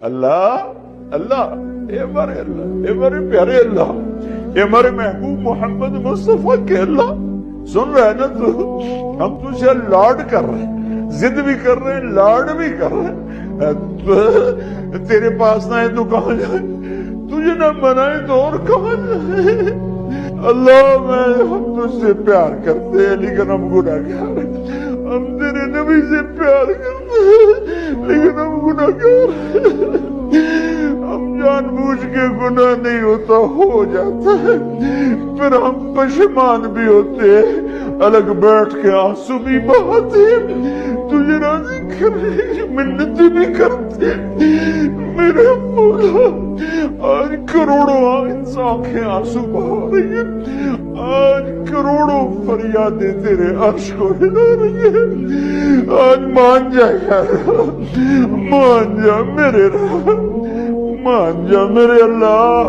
اللہ اللہ اے ہمارے پیارے اللہ، اے ہمارے محبوب محمد مصطفیٰ کے اللہ، سن رہے نا تو؟ ہم تجھے لاڈ کر رہے ہیں، ضد بھی کر رہے ہیں، لاڈ بھی کر رہے ہیں۔ تیرے پاس نہ ہے تو کہاں جائے، تجھے نہ منائے تو اور کہاں جائے۔ اللہ ہم تجھ سے پیار کرتے ہیں لیکن ہم گناہگار ہیں، ہم تیرے نبی سے پیار کرتے ہیں لیکن ہم گناہگار ہیں، ہم جان بوجھ کے گناہ نہیں ہوتا ہو جاتا ہے، پھر ہم پشیمان بھی ہوتے ہیں، الگ بیٹھ کے آنسو بھی بہاتے ہیں، تجھے راضی کرنے کی منتیں بھی کرتے ہیں۔ میرے مولا آج کروڑوں آنکھیں آنسو بہا رہی ہیں، آج کروڑوں فریادیں تیرے عرش کو ہلا رہی ہیں، آج مان جا یار، مان جا میرے رب، مان جا میرے اللہ۔